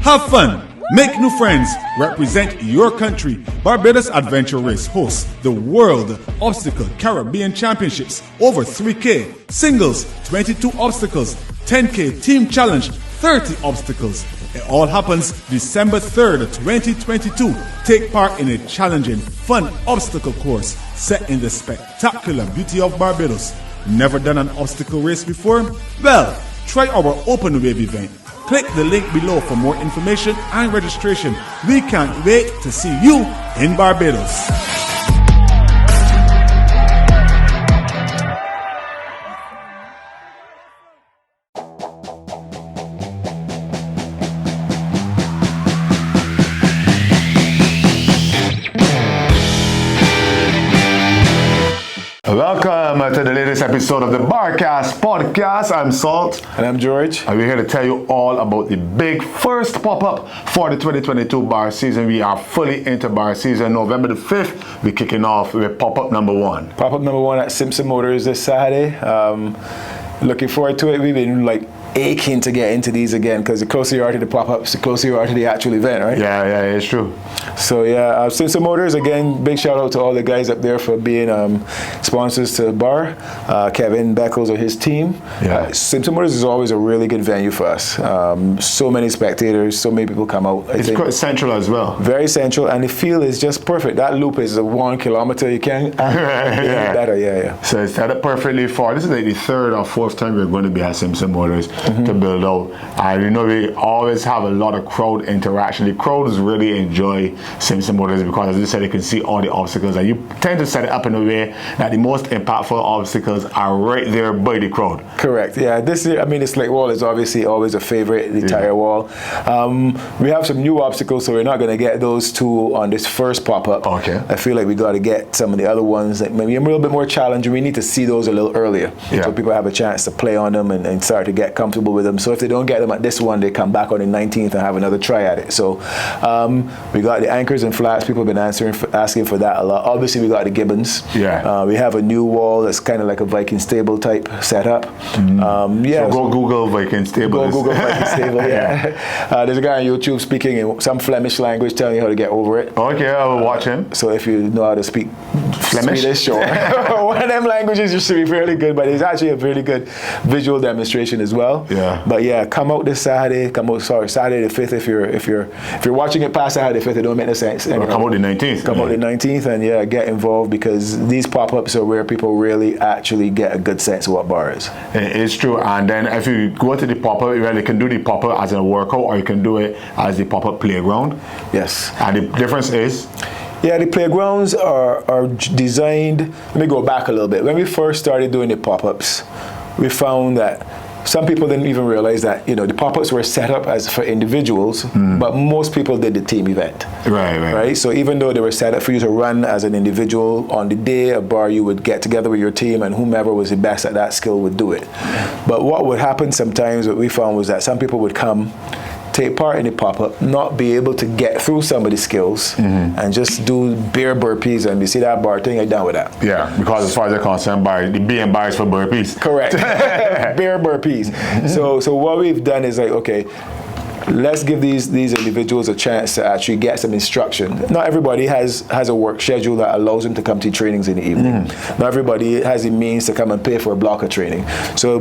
Have fun, make new friends, represent your country. Barbados Adventure Race hosts the World Obstacle Caribbean Championships over 3K, singles, 22 obstacles, 10K team challenge, 30 obstacles. It all happens December 3rd, 2022. Take part in a challenging, fun obstacle course set in the spectacular beauty of Barbados. Never done an obstacle race before? Well, try our open wave event. Click the link below for more information and registration. We can't wait to see you in Barbados. Welcome to the latest episode of the Barcast Podcast. I'm Salt. And I'm George. And we're here to tell you all about the big first pop-up for the 2022 bar season. We are fully into bar season. November the 5th, we're kicking off with pop-up number one. Pop-up number one at Simpson Motors this Saturday. Looking forward to it. We've been aching to get into these again because the closer you are to the pop-ups, the closer you are to the actual event, right? Yeah, it's true. So yeah, Simpson Motors, again, big shout out to all the guys up there for being sponsors to the bar. Kevin Beckles or his team. Yeah. Simpson Motors is always a really good venue for us. So many spectators, so many people come out. It's quite central as well. Very central, and the field is just perfect. That loop is 1 kilometer. You can't better, yeah. So it's set up perfectly for, this is like the third or fourth time we're going to be at Simpson Motors to build out. And we always have a lot of crowd interaction. The crowds really enjoy Simpson Motors because, as you said, they can see all the obstacles, and you tend to set it up in a way that the most impactful obstacles are right there by the crowd. Correct. Yeah. This year, the Slick Wall is obviously always a favorite. The tire wall. We have some new obstacles, so we're not going to get those two on this first pop-up. Okay. I feel like we got to get some of the other ones that maybe a little bit more challenging. We need to see those a little earlier, so people have a chance to play on them and start to get comfortable with them. So if they don't get them at this one, they come back on the 19th and have another try at it. So we got the anchors and flats. People have been asking for that a lot. Obviously, we got the Gibbons. Yeah. We have a new wall that's kind of like a Viking stable type setup. So go Google Viking stable. Go Google Viking stable. Yeah. There's a guy on YouTube speaking in some Flemish language, telling you how to get over it. Okay, I will watch him. So if you know how to speak Flemish, sure. One of them languages, you should be fairly good. But it's actually a really good visual demonstration as well. Yeah. But yeah, come out this Saturday. Saturday the 5th. If you're watching it past Saturday the 5th, it don't make no sense. Come out the 19th. Come out the 19th and get involved, because these pop-ups are where people really actually get a good sense of what bar is. It's true. And then if you go to the pop-up, you can do the pop-up as a workout, or you can do it as the pop-up playground. Yes. And the difference is? Yeah, the playgrounds are designed. Let me go back a little bit. When we first started doing the pop-ups, we found that some people didn't even realize that the pop-ups were set up as for individuals, but most people did the team event. Right. So even though they were set up for you to run as an individual, on the day of bar you would get together with your team, and whomever was the best at that skill would do it. But what would happen sometimes, what we found was that some people would come, take part in the pop-up, not be able to get through some of the skills, and just do bare burpees, and you see that bar thing, you're done with that. Yeah, because as far as they're concerned, the being bars for burpees. Correct. Bare burpees. So what we've done is okay, let's give these individuals a chance to actually get some instruction. Not everybody has a work schedule that allows them to come to trainings in the evening. Not everybody has the means to come and pay for a block of training.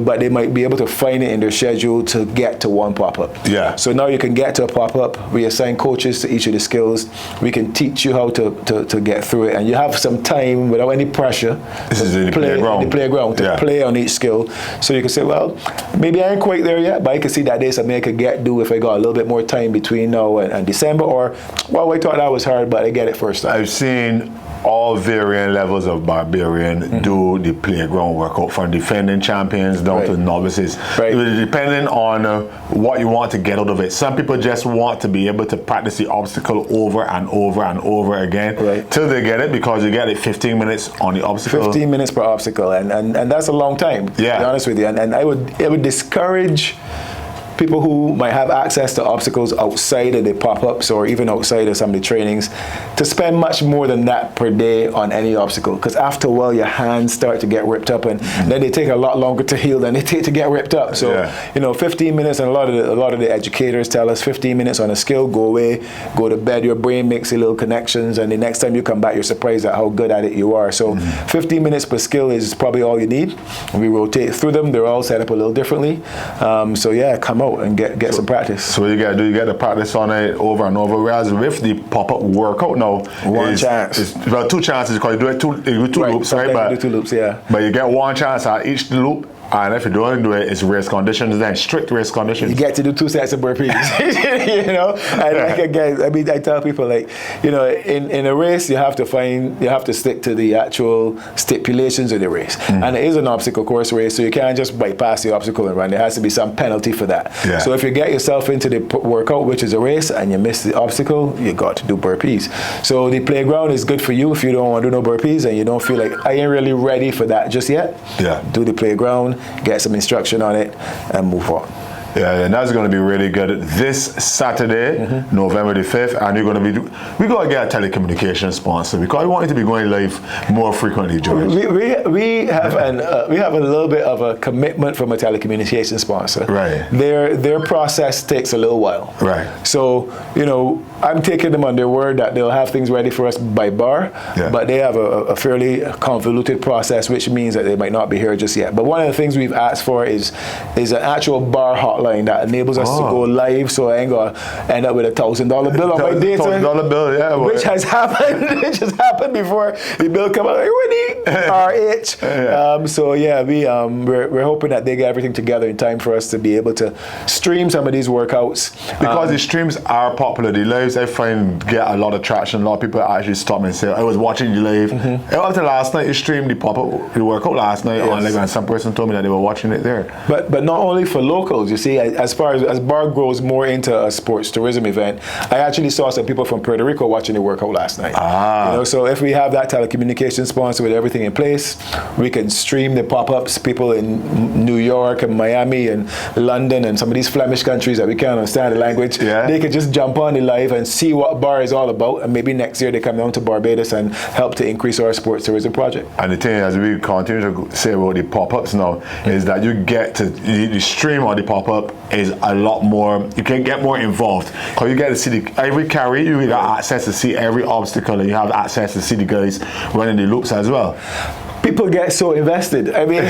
But they might be able to find it in their schedule to get to one pop-up. Yeah. So now you can get to a pop-up. We assign coaches to each of the skills. We can teach you how to get through it, and you have some time without any pressure. This is in the playground. To play on each skill. So you can say, well, maybe I ain't quite there yet, but I can see that there's something I could do if I got a little bit more time between now and December, or I thought that was hard, but I get it first time. I've seen all varying levels of barbarian do the playground workout, from defending champions down to novices. Depending on what you want to get out of it. Some people just want to be able to practice the obstacle over and over and over again till they get it, because you get it 15 minutes on the obstacle. 15 minutes per obstacle, and that's a long time, to be honest with you. And I would discourage people who might have access to obstacles outside of the pop-ups or even outside of some of the trainings to spend much more than that per day on any obstacle, because after a while your hands start to get ripped up, and then they take a lot longer to heal than they take to get ripped up. So 15 minutes, and a lot of the educators tell us 15 minutes on a skill, go away, go to bed, your brain makes a little connections, and the next time you come back you're surprised at how good at it you are. So 15 minutes per skill is probably all you need. We rotate through them, they're all set up a little differently. So yeah, come out and get some practice. So you got to do, you get to practice on it over and over, whereas with the pop-up workout now, chance. Well, 2 chances, because you do it two loops, right? But you do 2 loops, yeah. But you get 1 chance at each loop. And if you don't do it, it's race conditions, then strict race conditions. You get to do 2 sets of burpees, you know. And like again, I mean, I tell people, like, you know, in a race, you have to stick to the actual stipulations of the race. And it is an obstacle course race, so you can't just bypass the obstacle and run. There has to be some penalty for that. Yeah. So if you get yourself into the workout, which is a race, and you miss the obstacle, you got to do burpees. So the playground is good for you if you don't want to do no burpees and you don't feel like I ain't really ready for that just yet. Yeah. Do the playground, get some instruction on it, and move on. Yeah, and that's going to be really good this Saturday, November the 5th, and we're going to get a telecommunications sponsor because we want it to be going live more frequently, George. We have a little bit of a commitment from a telecommunications sponsor. Right. Their process takes a little while. Right. So, you know, I'm taking them on their word that they'll have things ready for us by bar, but they have a fairly convoluted process, which means that they might not be here just yet. But one of the things we've asked for is an actual bar hotline that enables us to go live, so I ain't gonna end up with $1,000 bill on my data. $1,000 bill, yeah. Which has happened. Which has happened before. The bill come out like, RH. So yeah, we're hoping that they get everything together in time for us to be able to stream some of these workouts. Because the streams are popular. The lives, I find, get a lot of traction. A lot of people actually stop me and say, I was watching the live. Up to last night, you streamed the workout last night on live, and some person told me that they were watching it there. But not only for locals, you see, as far as BAR grows more into a sports tourism event, I actually saw some people from Puerto Rico watching the workout last night. You know, so if we have that telecommunications sponsor with everything in place, we can stream the pop-ups. People in New York and Miami and London and some of these Flemish countries that we can't understand the language, they could just jump on the live and see what BAR is all about, and maybe next year they come down to Barbados and help to increase our sports tourism project. And the thing, as we continue to say about the pop-ups now, is that you get to the stream or the pop-up is a lot more, you can get more involved, because you get to see every carry, you got access to see every obstacle, and you have access to see the guys running the loops as well. People get so invested. I mean,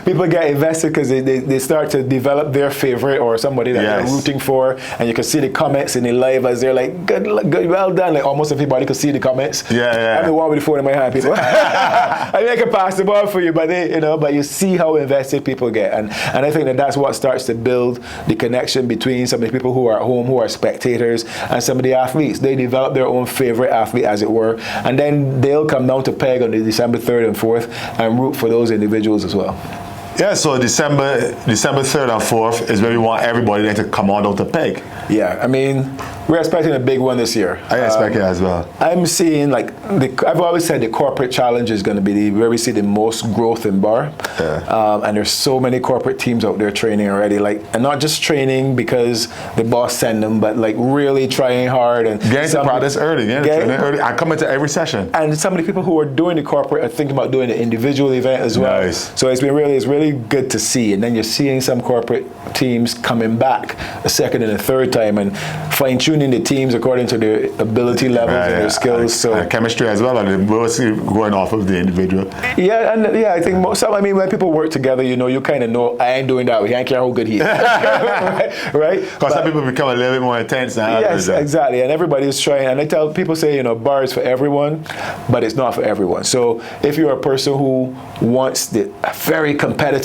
people get invested because they start to develop their favorite or somebody that they're rooting for, and you can see the comments in the live as they're like, good, well done. Like almost everybody could see the comments. I'm the one with the phone in my hand, people. I mean, I can pass the ball for you, but but you see how invested people get, and I think that's what starts to build the connection between some of the people who are at home, who are spectators, and some of the athletes. They develop their own favorite athlete, as it were, and then they'll come down to Peg on the December 3rd and 4th and root for those individuals as well. Yeah, so December 3rd and 4th is where we want everybody then to come on down to Peg. Yeah, I mean, we're expecting a big one this year. I expect it as well. I'm seeing, like, I've always said the corporate challenge is going to be where we see the most growth in BAR. And there's so many corporate teams out there training already, like, and not just training because the boss send them, but like really trying hard and getting to practice early, training early, and coming to every session. And some of the people who are doing the corporate are thinking about doing the individual event as well. Nice. So it's really good to see. And then you're seeing some corporate teams coming back a second and a third time and fine-tuning the teams according to their ability levels and their skills. And chemistry as well, and mostly going off of the individual. I think when people work together, you kind of know, I ain't doing that. We can't care how good he is. right? Because some people become a little bit more intense than others. Yes, exactly. And everybody's trying. And I tell people, say, BAR is for everyone, but it's not for everyone. So if you're a person who wants the very competitive,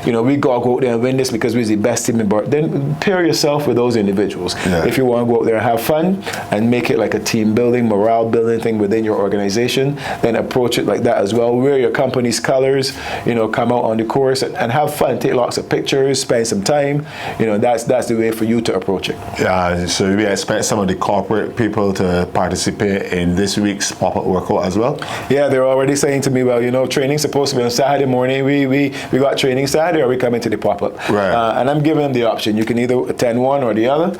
we go out there and win this because we're the best team in BAR, then pair yourself with those individuals. If you want to go out there and have fun and make it like a team building, morale building thing within your organization, then approach it like that as well. Wear your company's colors, come out on the course and have fun. Take lots of pictures, spend some time. That's the way for you to approach it. Yeah, so we expect some of the corporate people to participate in this week's pop-up workout as well. Yeah, they're already saying to me, well, training's supposed to be on Saturday morning. We got training Saturday, or we come into the pop-up. Right. And I'm giving them the option. You can either attend one or the other.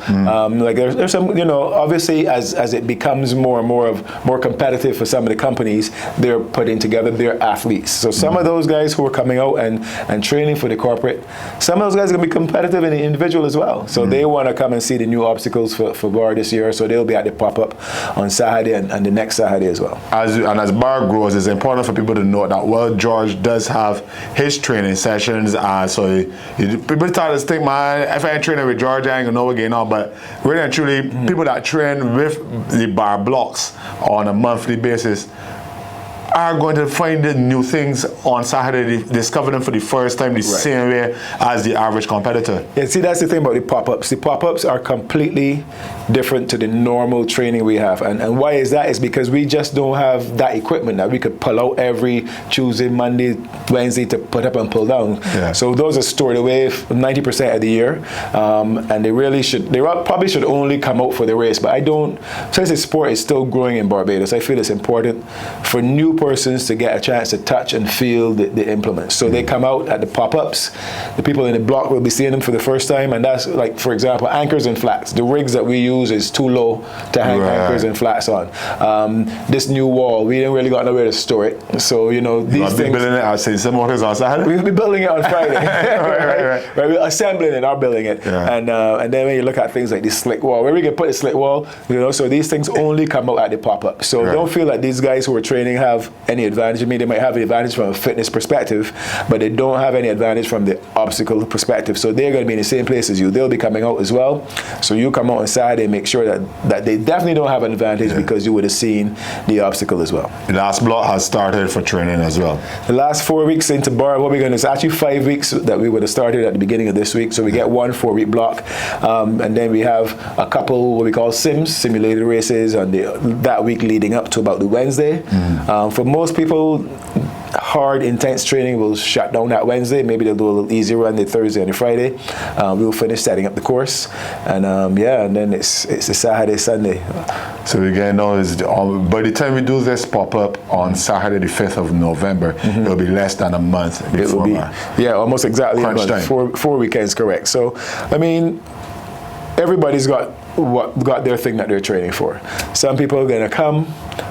There's some, obviously as it becomes more and more competitive for some of the companies, they're putting together their athletes. So some of those guys who are coming out and training for the corporate, some of those guys are going to be competitive in the individual as well. So they want to come and see the new obstacles for bar this year. So they'll be at the pop-up on Saturday and the next Saturday as well. As bar grows, it's important for people to know that, well, George does have his training sessions. So people start to think, man, if I ain't training with George, I ain't gonna know again. But really and truly, people that train with the bar blocks on a monthly basis are going to find the new things on Saturday, discover them for the first time the same way as the average competitor. Yeah, see, that's the thing about the pop-ups. The pop-ups are completely different to the normal training we have. And why is that? Is because we just don't have that equipment that we could pull out every Tuesday, Monday, Wednesday to put up and pull down. Yeah. So those are stored away 90% of the year. And they probably should only come out for the race. But since the sport is still growing in Barbados, I feel it's important for new persons to get a chance to touch and feel the implements. So they come out at the pop-ups. The people in the block will be seeing them for the first time, and that's like, for example, anchors and flats. The rigs that we use is too low to hang anchors and flats on. This new wall, we didn't really got nowhere to store it. So, these things. Building it, I'll say some more on Saturday. We'll be building it on Friday. right. We're assembling it, not building it. Yeah. And then when you look at things like this slick wall, where we can put a slick wall, so these things only come out at the pop-up. So don't feel like these guys who are training have any advantage. I mean, they might have an advantage from a fitness perspective, but they don't have any advantage from the obstacle perspective. So they're going to be in the same place as you. They'll be coming out as well. So you come out on Saturday and make sure that they definitely don't have an advantage because you would have seen the obstacle as well. The last block has started for training as well. The last 4 weeks into bar, what we're going to, it's actually 5 weeks that we would have started at the beginning of this week. So we get 1 4-week block, and then we have a couple what we call simulated races on that week leading up to about the Wednesday. For most people, hard, intense training will shut down that Wednesday. Maybe they'll do a little easier run the Thursday and the Friday. We'll finish setting up the course, and then it's a Saturday, Sunday. So again, by the time we do this pop-up on Saturday, the 5th of November, it'll be less than a month before. Almost exactly a month. Time. 4 weekends, correct. So, I mean, everybody's got their thing that they're training for. Some people are going to come,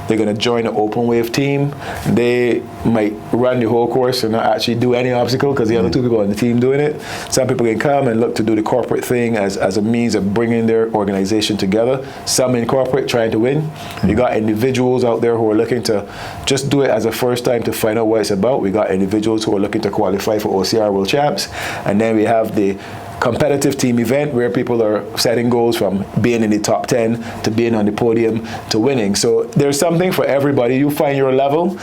they're going to join an open wave team. They might run the whole course and not actually do any obstacle because the other 2 people on the team doing it. Some people can come and look to do the corporate thing as a means of bringing their organization together. Some in corporate trying to win. You got individuals out there who are looking to just do it as a first time to find out what it's about. We got individuals who are looking to qualify for OCR World Champs. And then we have the competitive team event where people are setting goals from being in the top 10 to being on the podium to winning. So there's something for everybody. You find your level,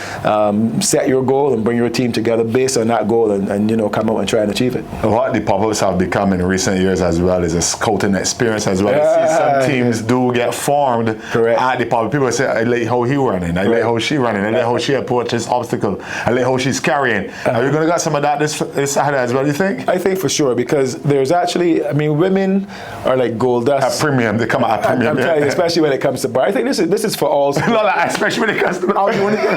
set your goal, and bring your team together based on that goal, and come out and try and achieve it. What the pop-ups have become in recent years as well is a scouting experience as well. See, some teams do get formed at the pop-up. People say, I like how he running, I like how she running, I like how she approaches obstacle, I like how she's carrying. Are you going to get some of that this Saturday as well, you think? I think for sure, because there's actually, women are like gold dust. At premium, they come at premium. I'm telling you, especially when it comes to bar. I think this is for all. No, especially when it comes to all you want to get.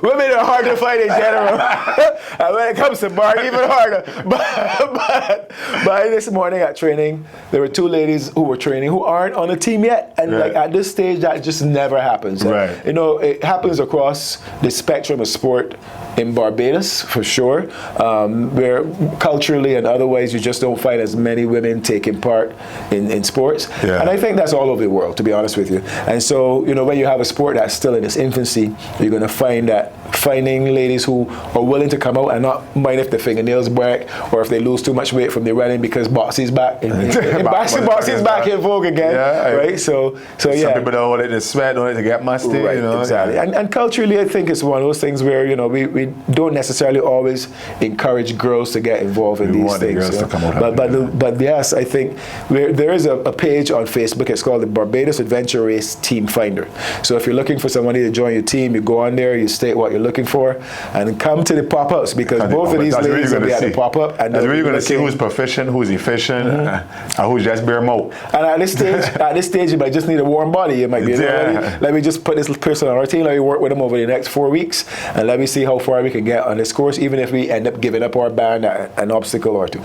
Women are hard to find in general, and when it comes to bar, even harder. But this morning at training, there were 2 ladies who were training who aren't on a team yet, and like at this stage, that just never happens. Right. It happens across the spectrum of sport in Barbados for sure, where culturally and otherwise you just don't find as many women taking part in sports. Yeah. And I think that's all over the world, to be honest with you. And so, when you have a sport that's still in its infancy, you're going to find that finding ladies who are willing to come out and not mind if their fingernails break or if they lose too much weight from the running because boxing's back boxing's back in vogue again, right? So some people don't want it to sweat, don't want it to get musty, right, exactly. And culturally, I think it's one of those things where we don't necessarily always encourage girls to get involved in these things. But yes, I think there is a page on Facebook. It's called the Barbados Adventure Race Team Finder. So if you're looking for somebody to join your team, you go on there, you state what you're looking for, and come to the pop-ups because both of these ladies will be at the pop-up. And that's where you're going to see who's proficient, who's efficient, and who's just bare mouth. And at this stage, you might just need a warm body. You might be let me just put this person on our team. Let me work with them over the next 4 weeks, and let me see how far we can get on this course, even if we end up giving up our band at an obstacle or 2.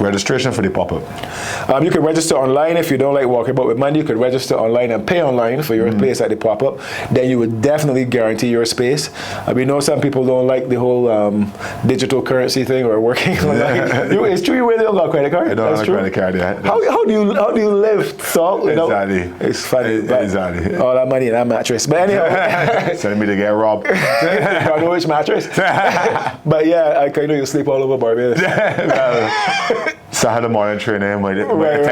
Registration for the pop-up. You can register online if you don't like walking about with money. You could register online and pay online for your place at the pop-up. Then you would definitely guarantee your space. We know some people don't like the whole digital currency thing or working online. It's true you really don't got a credit card? I don't have a credit card yet. How do you live, Saul? Exactly. It's funny. Exactly. All that money in that mattress. But anyhow. Sending me to get robbed. I know which mattress. But yeah, I kind of sleep all over Barbados. Saturday morning training, right.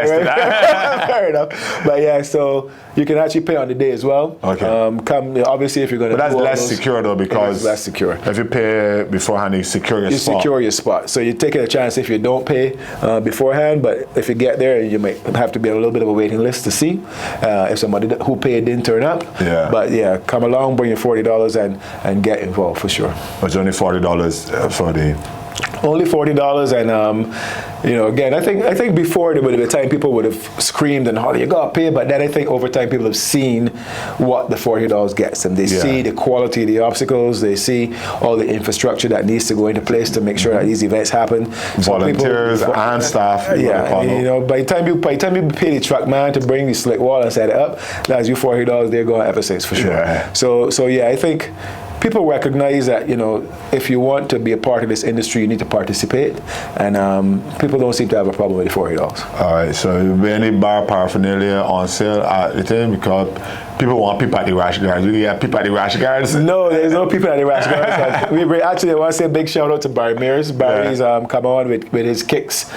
Fair enough. But yeah, so you can actually pay on the day as well. Okay. Obviously, if you're going to. But that's less secure though, because it's less secure. If you pay beforehand, you secure your spot. You secure your spot. So you're taking a chance if you don't pay beforehand. But if you get there, you might have to be on a little bit of a waiting list to see if somebody who paid didn't turn up. Yeah. But yeah, come along, bring your $40 and get involved for sure. It's only $40 for the. Only $40, and again, I think before there would have been time people would have screamed and hollered, "You gotta pay!" But then I think over time people have seen what the $40 gets them. They see the quality of the obstacles. They see all the infrastructure that needs to go into place to make sure that these events happen. Volunteers and staff. By the time you pay the truck man to bring the slick wall and set it up, that's your $40 they're going ever since for sure. Yeah. So yeah, I think. People recognize that, if you want to be a part of this industry, you need to participate. And people don't seem to have a problem with the $40. All right, so will be any bar paraphernalia on sale at the time? Because people want people at the rash guards. We have people at the rash guards. No, there's no people at the rash guards. Actually, I want to say a big shout out to Barry Mears. Barry's come on with his kicks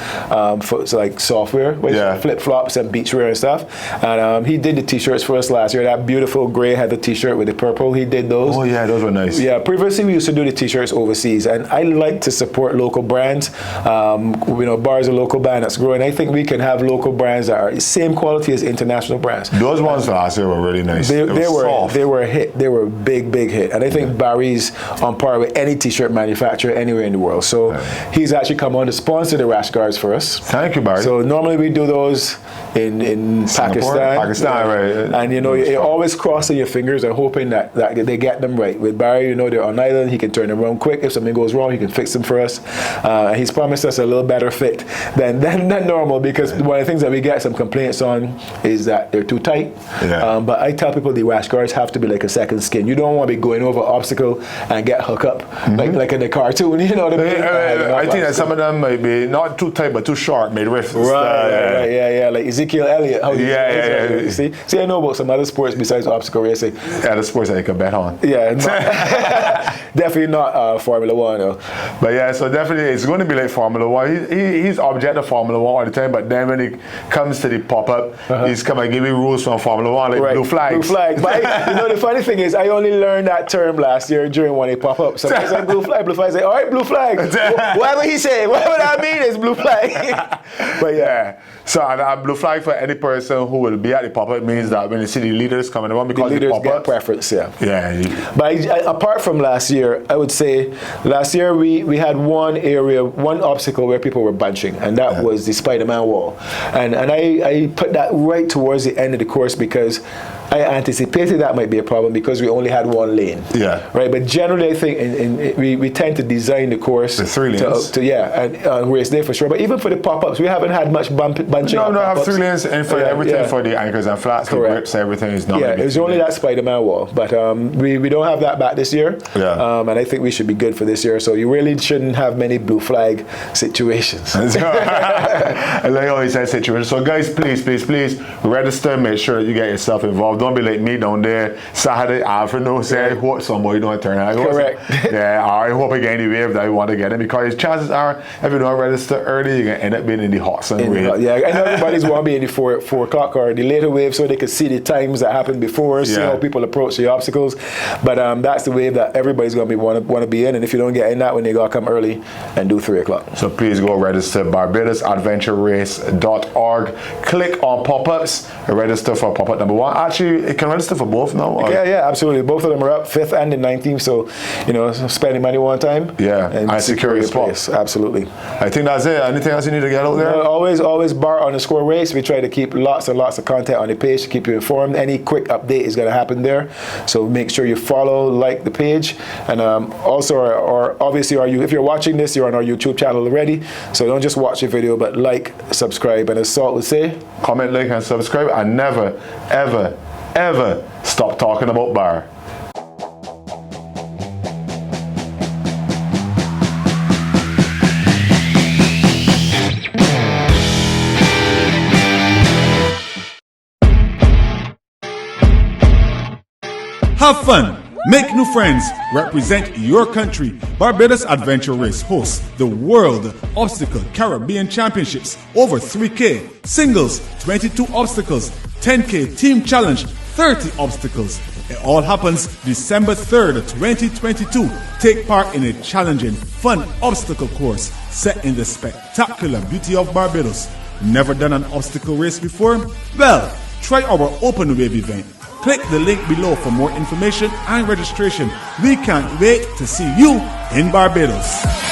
for like software, flip flops and beach wear and stuff. And he did the t-shirts for us last year. That beautiful gray had the t-shirt with the purple. He did those. Oh yeah, those were nice. Yeah, previously we used to do the t-shirts overseas, and I like to support local brands. Bar is a local brand that's growing. I think we can have local brands that are the same quality as international brands. Those ones last year were really nice. They were a hit. They were a big hit. And I think Barry's on par with any t-shirt manufacturer anywhere in the world. So he's actually come on to sponsor the rash guards for us. Thank you, Barry. So normally we do those in Pakistan, right? And you're always crossing your fingers and hoping that they get them right. With Barry, they're on island. He can turn them around quick. If something goes wrong, he can fix them for us. He's promised us a little better fit than normal, because one of the things that we get some complaints on is that they're too tight. Yeah. But I tell people the rash guards have to be like a second skin. You don't want to be going over obstacle and get hooked up like in the cartoon. You know what I mean? I think that some of them might be not too tight but too short, made with. Right. Like Ezekiel Elliott. Yeah. See, I know about some other sports besides obstacle racing. Yeah, the sports that you can bet on. Yeah. Definitely not Formula One though. But yeah, so definitely it's going to be like Formula One. He's object of Formula One all the time, but then when it comes to the pop-up, he's come and give me rules from Formula One, like blue flags. Blue flag. But the funny thing is, I only learned that term last year during one of the pop-ups. So I said blue flag. I say, all right, blue flag. Whatever he say, whatever that means is blue flag. But yeah. So a blue flag for any person who will be at the pop-up means that when you see the leaders coming around, because the leaders get preference, Yeah. But apart from last year, I would say last year we had one obstacle where people were bunching, and that was the Spider-Man wall. And I put that right towards the end of the course because I anticipated that might be a problem because we only had one lane. Yeah. Right. But generally, I think we tend to design the course the 3 lanes. and race day for sure. But even for the pop-ups, we haven't had much bunching. No, I have 3 lanes and for everything for the anchors and flats, the grips, everything is not. Yeah, it was only that Spider-Man wall, but we don't have that back this year. Yeah. And I think we should be good for this year. So you really shouldn't have many blue flag situations. Like I always say, situations. So guys, please register. Make sure you get yourself involved. Don't be like me down there Saturday afternoon. Say, I hope somebody don't turn out. Correct. I hope I get any wave that I want to get in, because chances are, if you don't register early, you're gonna end up being in the hot sun wave. Yeah, I know everybody's want to be in the 4 o'clock or the later wave so they can see the times that happened before, see how people approach the obstacles. But that's the wave that everybody's going to want to be in. And if you don't get in that one, they got to come early and do 3 o'clock. So please go register BarbadosAdventureRace.org. Click on pop-ups and register for pop-up number 1. Actually, it can register for both now? Or? Yeah, absolutely. Both of them are up, 5th and the 19th. So, spending money one time. Yeah, and secure your place. Absolutely. I think that's it. Anything else you need to get out there? Always bar_race. We try to keep lots and lots of content on the page to keep you informed. Any quick update is going to happen there. So make sure you follow, like the page. And also, obviously, if you're watching this, you're on our YouTube channel already. So don't just watch the video, but like, subscribe. And as Salt would say, comment, like, and subscribe. And never, ever, ever stop talking about bar. Have fun, make new friends, represent your country. Barbados Adventure Race hosts the World Obstacle Caribbean Championships over 3K, singles, 22 obstacles, 10K team challenge, 30 obstacles. It all happens December 3rd, 2022. Take part in a challenging, fun obstacle course set in the spectacular beauty of Barbados. Never done an obstacle race before? Well, try our open wave event. Click the link below for more information and registration. We can't wait to see you in Barbados.